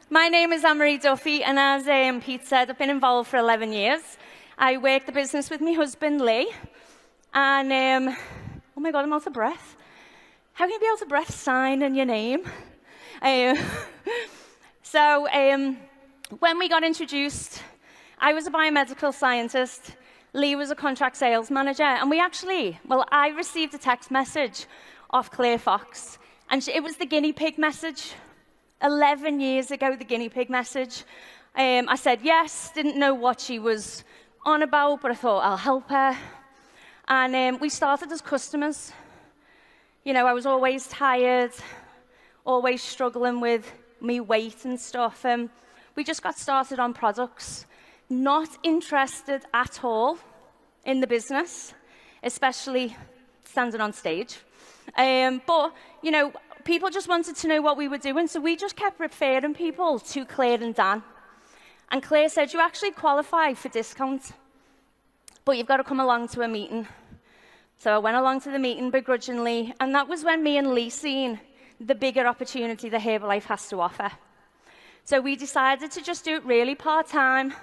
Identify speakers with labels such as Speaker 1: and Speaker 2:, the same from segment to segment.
Speaker 1: My name is Amarie Duffy, and as Pete said, I've been involved for 11 years. I work the business with my husband, Lee, and oh my God, I'm out of breath. How can you be out of breath signing your name? So when we got introduced, I was a biomedical scientist, Lee was a contract sales manager, and I received a text message off Claire Fox, and it was the guinea pig message. 11 years ago, the guinea pig message. I said yes, didn't know what she was on about, but I thought I'll help her. And we started as customers. You know, I was always tired, always struggling with me weight and stuff. We just got started on products, not interested at all in the business, especially standing on stage. But, you know, people just wanted to know what we were doing, so we just kept referring people to Claire and Dan. And Claire said, you actually qualify for discounts, but you've got to come along to a meeting. So I went along to the meeting begrudgingly, and that was when me and Lee seen the bigger opportunity that Herbalife has to offer. So we decided to just do it really part-time,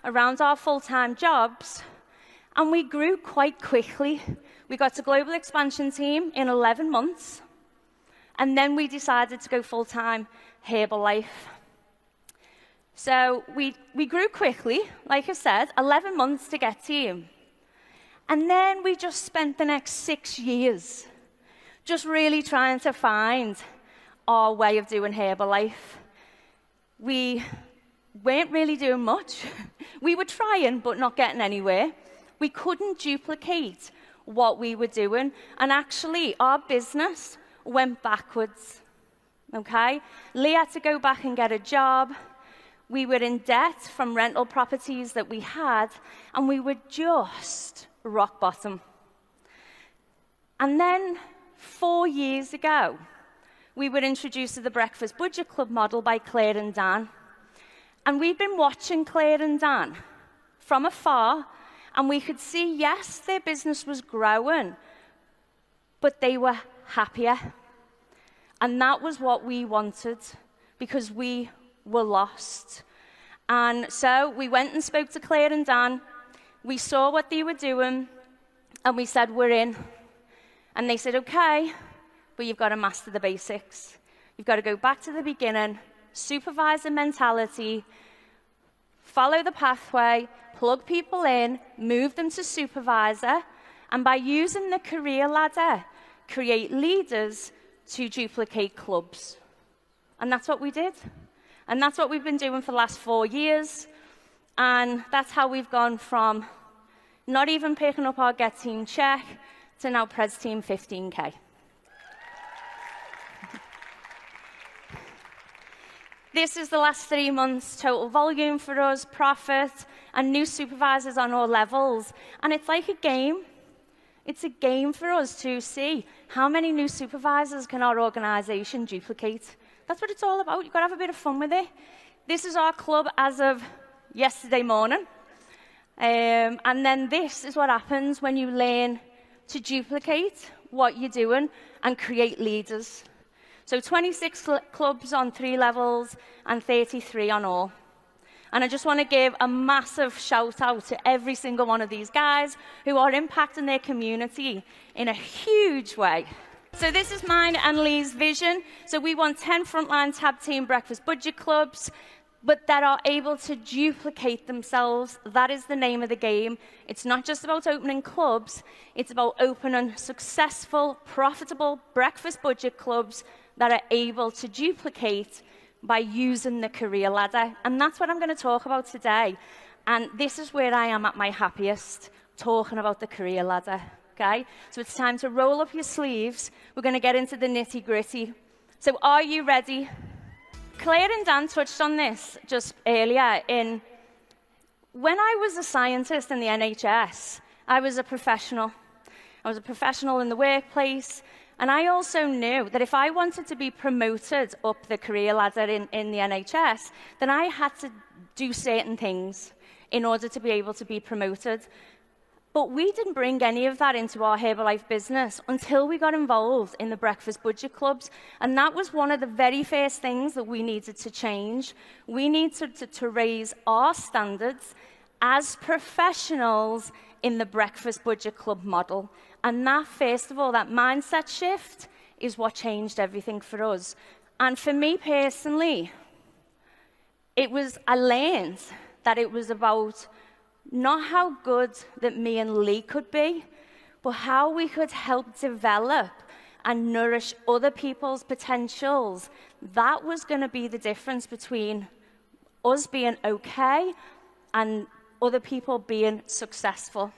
Speaker 1: around our full-time jobs, and we grew quite quickly. We got to global expansion team in 11 months, and then we decided to go full-time Herbalife. So we grew quickly, like I said, 11 months to get team. And then we just spent the next 6 years just really trying to find our way of doing Herbalife. We weren't really doing much. We were trying, but not getting anywhere. We couldn't duplicate what we were doing, and actually, our business went backwards, okay? Lee had to go back and get a job. We were in debt from rental properties that we had, and we were just rock bottom. And then 4 years ago, we were introduced to the Breakfast Budget Club model by Claire and Dan. And we've been watching Claire and Dan from afar, and we could see, yes, their business was growing, but they were happier. And that was what we wanted, because we were lost. And so we went and spoke to Claire and Dan. We saw what they were doing, and we said, we're in. And they said, okay, but you've got to master the basics. You've got to go back to the beginning, supervisor mentality, follow the pathway, plug people in, move them to supervisor, and by using the career ladder, create leaders to duplicate clubs. And that's what we did. And that's what we've been doing for the last 4 years. And that's how we've gone from not even picking up our Get Team check to now Pres Team 15K. This is the last 3 months total volume for us, profit, and new supervisors on all levels. And it's like a game. It's a game for us to see how many new supervisors can our organization duplicate. That's what it's all about. You've got to have a bit of fun with it. This is our club as of yesterday morning. And then this is what happens when you learn to duplicate what you're doing and create leaders. So 26 clubs on 3 levels and 33 on all. And I just want to give a massive shout out to every single one of these guys who are impacting their community in a huge way. So this is mine and Lee's vision. So we want 10 frontline tab team breakfast budget clubs, but that are able to duplicate themselves. That is the name of the game. It's not just about opening clubs, it's about opening successful, profitable breakfast budget clubs that are able to duplicate by using the career ladder. And that's what I'm going to talk about today. And this is where I am at my happiest, talking about the career ladder. Okay? So it's time to roll up your sleeves. We're going to get into the nitty-gritty. So are you ready? Claire and Dan touched on this just earlier. When I was a scientist in the NHS, I was a professional. I was a professional in the workplace. And I also knew that if I wanted to be promoted up the career ladder in the NHS, then I had to do certain things in order to be able to be promoted. But we didn't bring any of that into our Herbalife business until we got involved in the breakfast budget clubs. And that was one of the very first things that we needed to change. We needed to raise our standards as professionals in the breakfast budget club model. And that, first of all, that mindset shift is what changed everything for us. And for me personally, I learned that it was about not how good that me and Lee could be, but how we could help develop and nourish other people's potentials. That was going to be the difference between us being okay and other people being successful.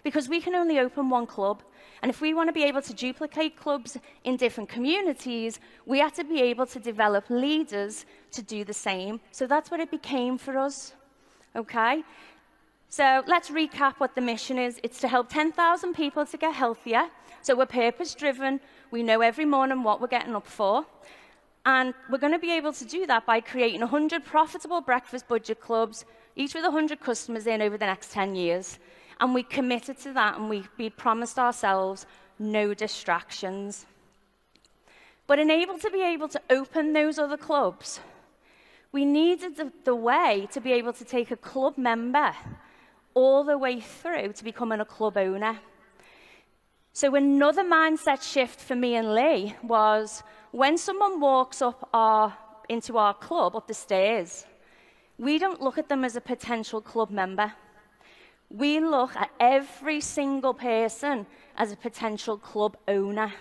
Speaker 1: Because we can only open one club. And if we want to be able to duplicate clubs in different communities, we have to be able to develop leaders to do the same. So that's what it became for us. Okay? So let's recap what the mission is. It's to help 10,000 people to get healthier. So we're purpose-driven. We know every morning what we're getting up for. And we're going to be able to do that by creating 100 profitable breakfast budget clubs, each with 100 customers in over the next 10 years. And we committed to that, and we promised ourselves no distractions. But in able to open those other clubs, we needed the way to be able to take a club member all the way through to becoming a club owner. So another mindset shift for me and Lee was when someone walks into our club, up the stairs, we don't look at them as a potential club member. We look at every single person as a potential club owner,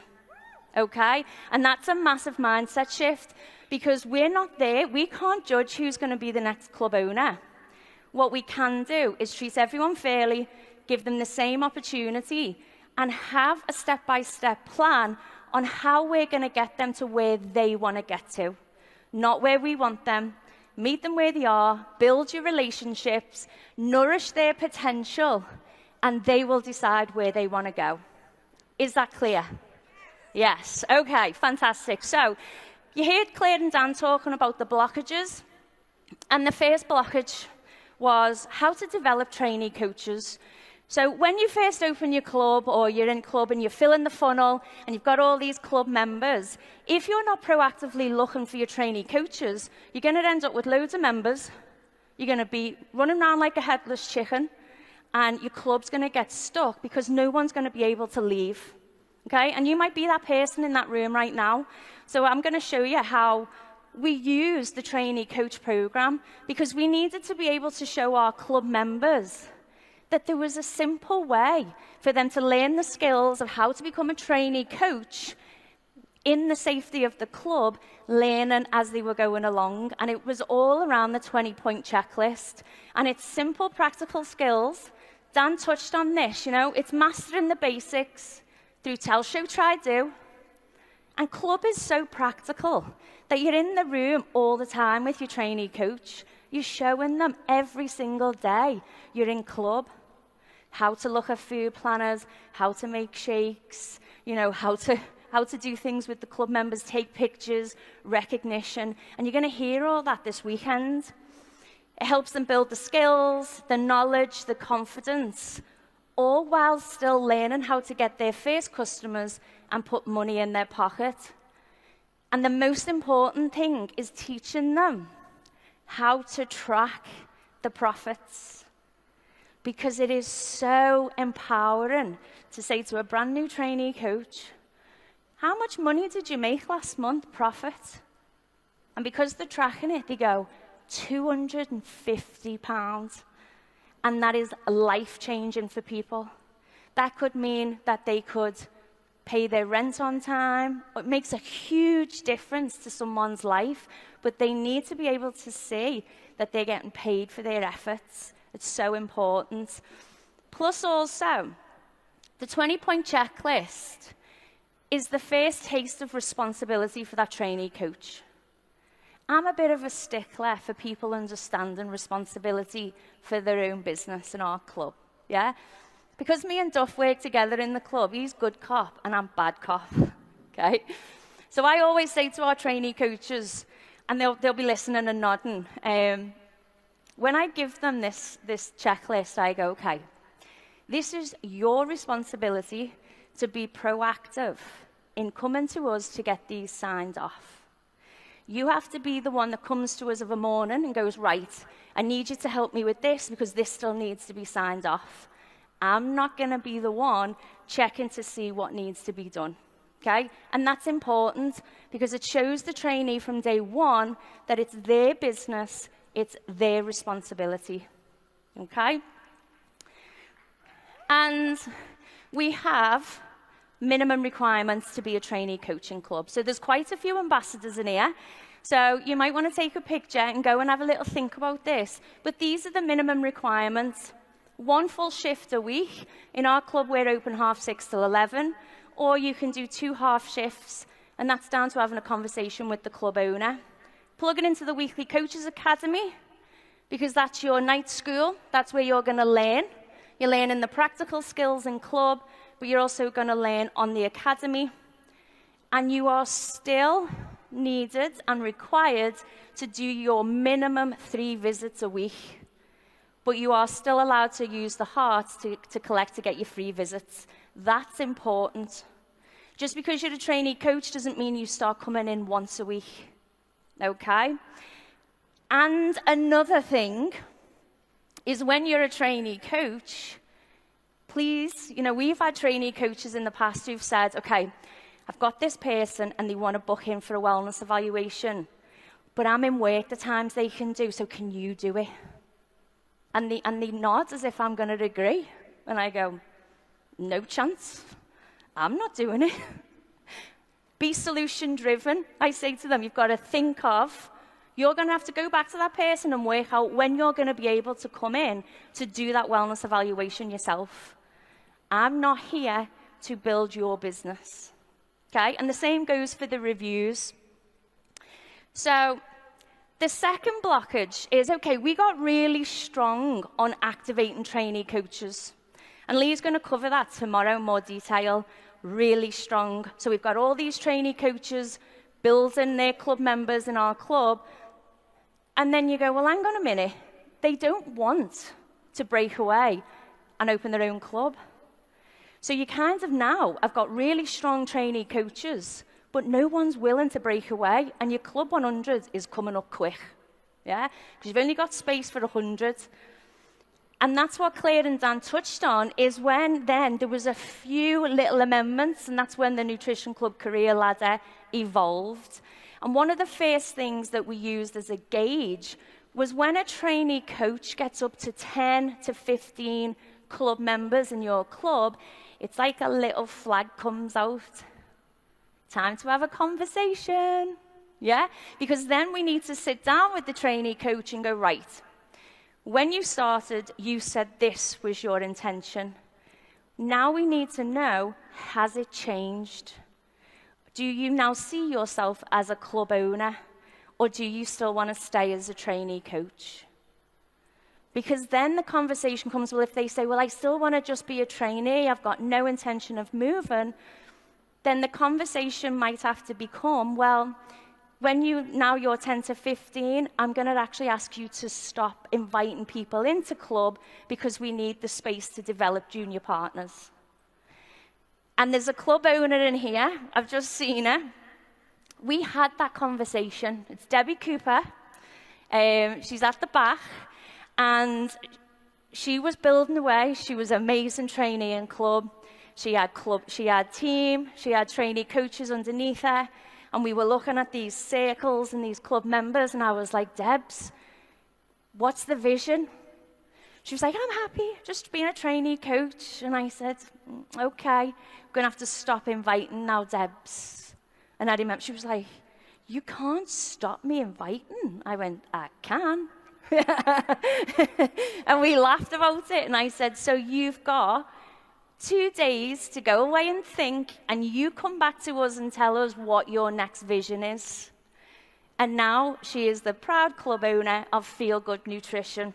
Speaker 1: okay? And that's a massive mindset shift because we're not there. We can't judge who's going to be the next club owner. What we can do is treat everyone fairly, give them the same opportunity, and have a step-by-step plan on how we're going to get them to where they want to get to, not where we want them. Meet them where they are, build your relationships, nourish their potential, and they will decide where they want to go. Is that clear? Yes. Okay, fantastic. So you heard Claire and Dan talking about the blockages, and the first blockage was how to develop trainee coaches. So when you first open your club or you're in club and you're filling the funnel and you've got all these club members, if you're not proactively looking for your trainee coaches, you're going to end up with loads of members. You're going to be running around like a headless chicken, and your club's going to get stuck because no one's going to be able to leave. Okay? And you might be that person in that room right now. So I'm going to show you how we use the Trainee Coach Program because we needed to be able to show our club members that there was a simple way for them to learn the skills of how to become a trainee coach in the safety of the club, learning as they were going along. And it was all around the 20-point checklist. And it's simple, practical skills. Dan touched on this, it's mastering the basics through tell, show, try, do. And club is so practical that you're in the room all the time with your trainee coach. You're showing them every single day you're in club. How to look at food planners, how to make shakes, how to do things with the club members, take pictures, recognition. And you're going to hear all that this weekend. It helps them build the skills, the knowledge, the confidence, all while still learning how to get their first customers and put money in their pocket. And the most important thing is teaching them how to track the profits. Because it is so empowering to say to a brand new trainee coach, how much money did you make last month, profit? And because they're tracking it, they go, £250. And that is life-changing for people. That could mean that they could pay their rent on time. It makes a huge difference to someone's life, but they need to be able to see that they're getting paid for their efforts. It's so important. Plus also, the 20-point checklist is the first taste of responsibility for that trainee coach. I'm a bit of a stickler for people understanding responsibility for their own business in our club, yeah? Because me and Duff work together in the club, he's good cop and I'm bad cop, okay? So I always say to our trainee coaches, and they'll be listening and nodding, when I give them this checklist, I go, okay, This is your responsibility to be proactive in coming to us to get these signed off. You have to be the one that comes to us of a morning and goes, right, I need you to help me with this because this still needs to be signed off. I'm not going to be the one checking to see what needs to be done. Okay? And that's important because it shows the trainee from day one that it's their business, it's their responsibility. Okay? And we have minimum requirements to be a trainee coaching club. So there's quite a few ambassadors in here. So you might want to take a picture and go and have a little think about this. But these are the minimum requirements. 1 full shift a week. In our club, we're open 6:30 till 11. Or you can do 2 half shifts, and that's down to having a conversation with the club owner. Plug it into the Weekly Coaches Academy, because that's your night school. That's where you're going to learn. You're learning the practical skills in club, but you're also going to learn on the academy. And you are still needed and required to do your minimum 3 visits a week. But you are still allowed to use the heart to collect to get your free visits. That's important. Just because you're a trainee coach doesn't mean you start coming in once a week. Okay? And another thing is when you're a trainee coach, please, we've had trainee coaches in the past who've said, okay, I've got this person and they want to book in for a wellness evaluation, but I'm in work the times they can do, so can you do it? And they nod as if I'm going to agree. And I go, no chance. I'm not doing it. Be solution-driven. I say to them, you've got to think of, you're going to have to go back to that person and work out when you're going to be able to come in to do that wellness evaluation yourself. I'm not here to build your business. Okay? And the same goes for the reviews. So the second blockage is, okay, we got really strong on activating trainee coaches. And Lee's going to cover that tomorrow in more detail. Really strong. So we've got all these trainee coaches building their club members in our club. And then you go, well, hang on a minute. They don't want to break away and open their own club. So you kind of now have got really strong trainee coaches, but no one's willing to break away, and your Club 100 is coming up quick, yeah? Because you've only got space for 100. And that's what Claire and Dan touched on, is when then there was a few little amendments, and that's when the Nutrition Club career ladder evolved. And one of the first things that we used as a gauge was when a trainee coach gets up to 10 to 15 club members in your club, it's like a little flag comes out. Time to have a conversation, yeah? Because then we need to sit down with the trainee coach and go, right, when you started, you said this was your intention. Now we need to know, has it changed? Do you now see yourself as a club owner, or do you still want to stay as a trainee coach? Because then the conversation comes, well, if they say, well, I still want to just be a trainee, I've got no intention of moving, then the conversation might have to become, well, when you're 10 to 15, I'm going to actually ask you to stop inviting people into club because we need the space to develop junior partners. And there's a club owner in here. I've just seen her. We had that conversation. It's Debbie Cooper. She's at the back. And she was building away. She was an amazing trainee in club. She had team. She had trainee coaches underneath her. And we were looking at these circles and these club members. And I was like, Debs, what's the vision? She was like, I'm happy just being a trainee coach. And I said, okay, I'm going to have to stop inviting now, Debs. And I remember, she was like, you can't stop me inviting. I went, I can. And we laughed about it. And I said, so you've got 2 days to go away and think, and you come back to us and tell us what your next vision is. And now she is the proud club owner of Feel Good Nutrition.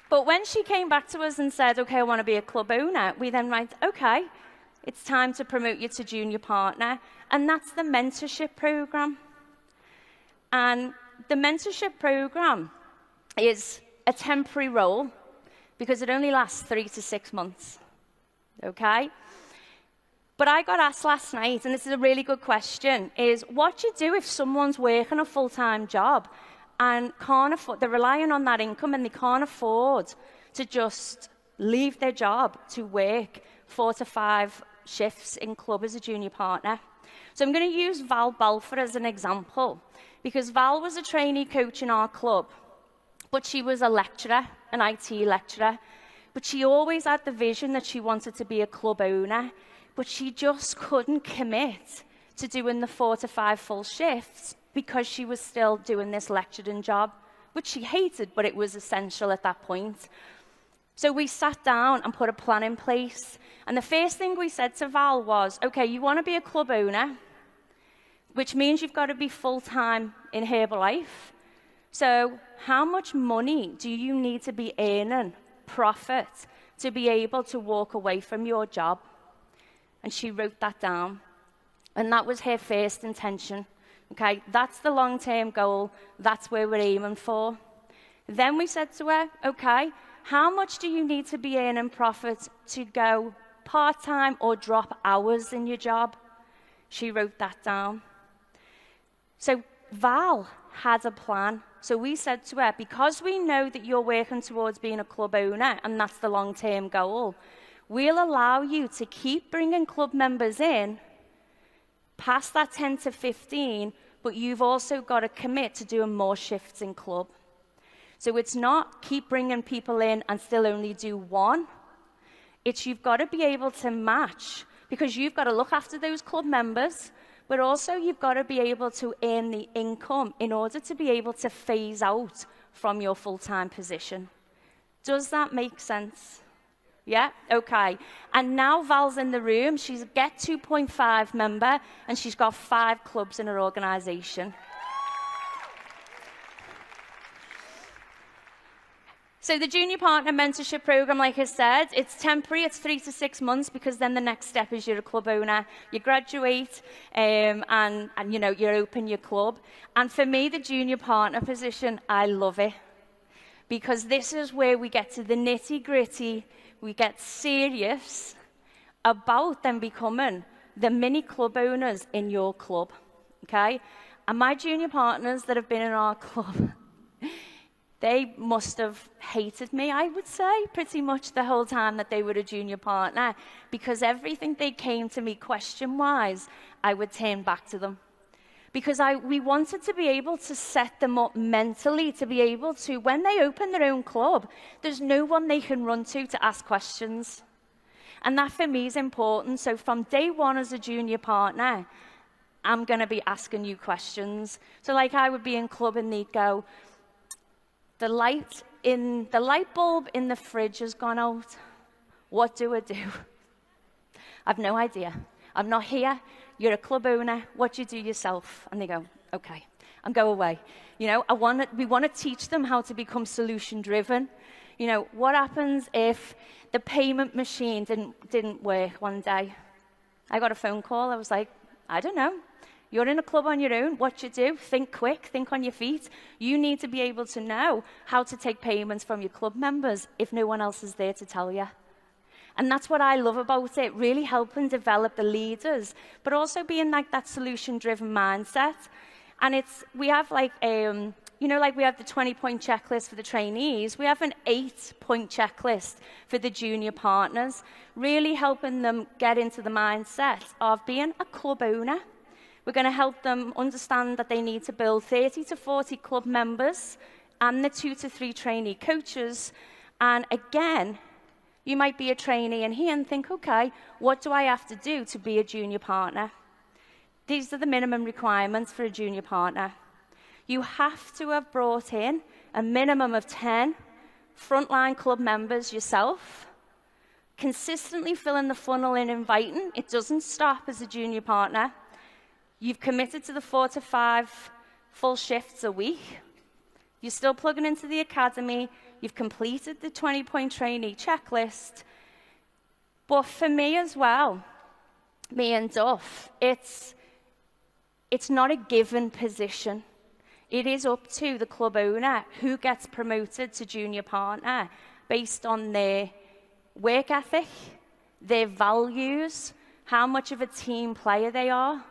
Speaker 1: But when she came back to us and said, okay, I want to be a club owner, we then went, okay, it's time to promote you to junior partner. And that's the mentorship program. And the mentorship program is a temporary role because it only lasts 3 to 6 months, okay? But I got asked last night, and this is a really good question, is what do you do if someone's working a full-time job and can't afford, they're relying on that income and they can't afford to just leave their job to work 4 to 5 shifts in club as a junior partner? So I'm going to use Val Balfour as an example, because Val was a trainee coach in our club, but she was a lecturer, an IT lecturer. But she always had the vision that she wanted to be a club owner, but she just couldn't commit to doing the 4 to 5 full shifts because she was still doing this lecturing job, which she hated, but it was essential at that point. So we sat down and put a plan in place. And the first thing we said to Val was, okay, you want to be a club owner, which means you've got to be full-time in Herbalife. So how much money do you need to be earning, profit, to be able to walk away from your job? And she wrote that down. And that was her first intention. Okay, that's the long-term goal. That's where we're aiming for. Then we said to her, okay, how much do you need to be earning profit to go part-time or drop hours in your job? She wrote that down. So Val had a plan. So we said to her, because we know that you're working towards being a club owner, and that's the long-term goal, we'll allow you to keep bringing club members in past that 10 to 15, but you've also got to commit to doing more shifts in club. So it's not keep bringing people in and still only do one. It's you've got to be able to match, because you've got to look after those club members, but also you've got to be able to earn the income in order to be able to phase out from your full-time position. Does that make sense? Yeah? Okay. And now Val's in the room. She's a Get 2.5 member, and she's got 5 clubs in her organisation. So the Junior Partner Mentorship Program, like I said, it's temporary. It's 3 to 6 months, because then the next step is you're a club owner. You graduate, and you know, you open your club. And for me, the junior partner position, I love it, because this is where we get to the nitty-gritty. We get serious about them becoming the mini club owners in your club, okay? And my junior partners that have been in our club, they must have hated me, I would say, pretty much the whole time that they were a junior partner, because everything they came to me question-wise, I would turn back to them. Because we wanted to be able to set them up mentally, to be able to, when they open their own club, there's no one they can run to ask questions. And that for me is important. So from day one as a junior partner, I'm going to be asking you questions. So like I would be in club and they'd go, the light bulb in the fridge has gone out. What do I do? I've no idea. I'm not here. You're a club owner. What do you do yourself? And they go, okay, and go away. You know, we want to teach them how to become solution-driven. You know, what happens if the payment machine didn't work one day? I got a phone call. I was like, I don't know. You're in a club on your own. What you do? Think quick. Think on your feet. You need to be able to know how to take payments from your club members if no one else is there to tell you. And that's what I love about it, really helping develop the leaders, but also being like that solution-driven mindset. And we have like, you know, like we have the 20-point checklist for the trainees. We have an 8-point checklist for the junior partners, really helping them get into the mindset of being a club owner. We're going to help them understand that they need to build 30 to 40 club members and the 2 to 3 trainee coaches. And again, you might be a trainee in here and think, okay, what do I have to do to be a junior partner? These are the minimum requirements for a junior partner. You have to have brought in a minimum of 10 frontline club members yourself, consistently filling the funnel and inviting. It doesn't stop as a junior partner. You've committed to the 4 to 5 full shifts a week. You're still plugging into the academy. You've completed the 20-point trainee checklist. But for me as well, me and Duff, it's not a given position. It is up to the club owner who gets promoted to junior partner based on their work ethic, their values, how much of a team player they are,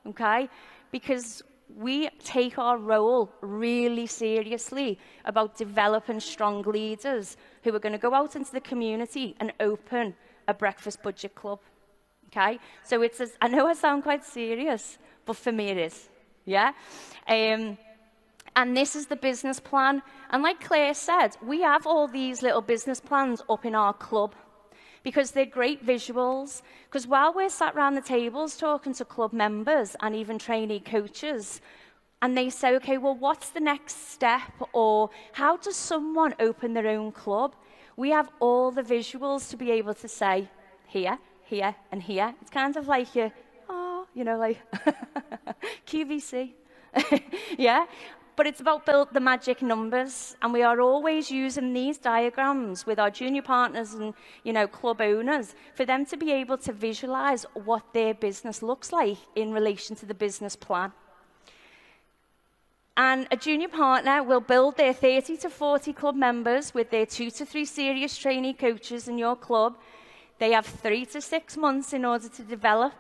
Speaker 1: okay? Because we take our role really seriously about developing strong leaders who are going to go out into the community and open a breakfast budget club, okay? So I know I sound quite serious, but for me it is, yeah? And this is the business plan. And like Claire said, we have all these little business plans up in our club because they're great visuals. Because while we're sat around the tables talking to club members and even trainee coaches, and they say, okay, well, what's the next step? Or how does someone open their own club? We have all the visuals to be able to say, here, here, and here. It's kind of like like QVC. Yeah? But it's about the magic numbers, and we are always using these diagrams with our junior partners and, club owners for them to be able to visualize what their business looks like in relation to the business plan. And a junior partner will build their 30 to 40 club members with their 2 to 3 serious trainee coaches in your club. They have 3 to 6 months in order to develop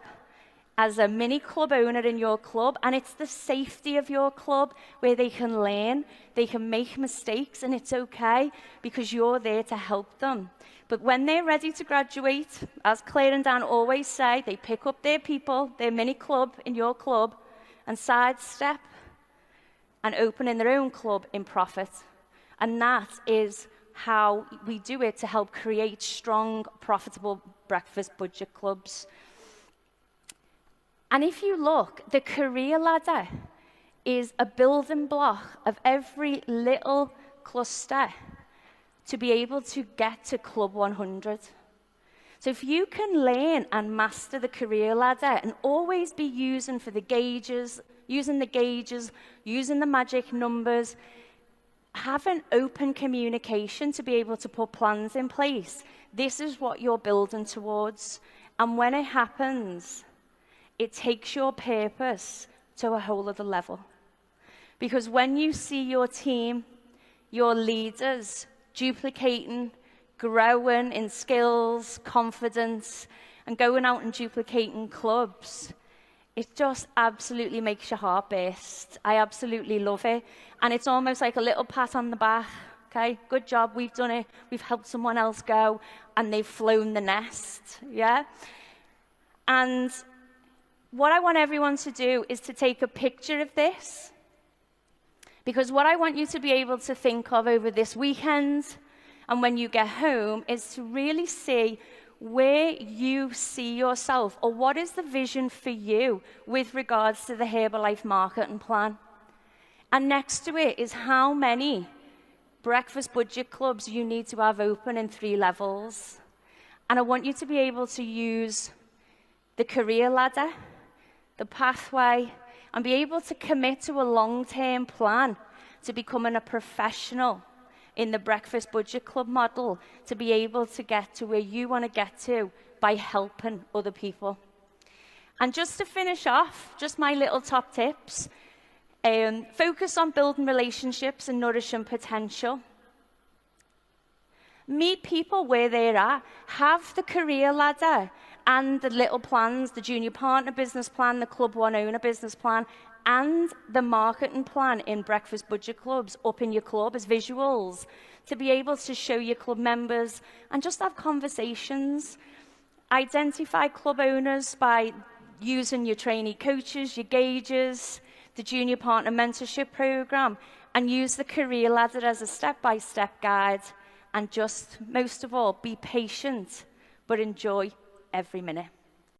Speaker 1: as a mini club owner in your club, and it's the safety of your club where they can learn, they can make mistakes, and it's okay because you're there to help them. But when they're ready to graduate, as Claire and Dan always say, they pick up their people, their mini club in your club, and sidestep and open in their own club in profit. And that is how we do it to help create strong, profitable breakfast budget clubs. And if you look, the career ladder is a building block of every little cluster to be able to get to Club 100. So if you can learn and master the career ladder and always be using the gauges, using the magic numbers, having open communication to be able to put plans in place, this is what you're building towards. And when it happens, it takes your purpose to a whole other level. Because when you see your team, your leaders, duplicating, growing in skills, confidence, and going out and duplicating clubs, it just absolutely makes your heart burst. I absolutely love it. And it's almost like a little pat on the back. Okay, good job, we've done it. We've helped someone else go, and they've flown the nest, yeah? And what I want everyone to do is to take a picture of this, because what I want you to be able to think of over this weekend and when you get home is to really see where you see yourself, or what is the vision for you with regards to the Herbalife marketing plan. And next to it is how many breakfast budget clubs you need to have open in 3 levels. And I want you to be able to use the career ladder, the pathway, and be able to commit to a long-term plan to becoming a professional in the breakfast budget club model, to be able to get to where you want to get to by helping other people. And just to finish off, just my little top tips. Focus on building relationships and nourishing potential. Meet people where they're at. Have the career ladder and the little plans, the junior partner business plan, the club one owner business plan, and the marketing plan in breakfast budget clubs up in your club as visuals to be able to show your club members and just have conversations. Identify club owners by using your trainee coaches, your gauges, the Junior Partner Mentorship Program, and use the career ladder as a step-by-step guide. And just, most of all, be patient, but enjoy every minute.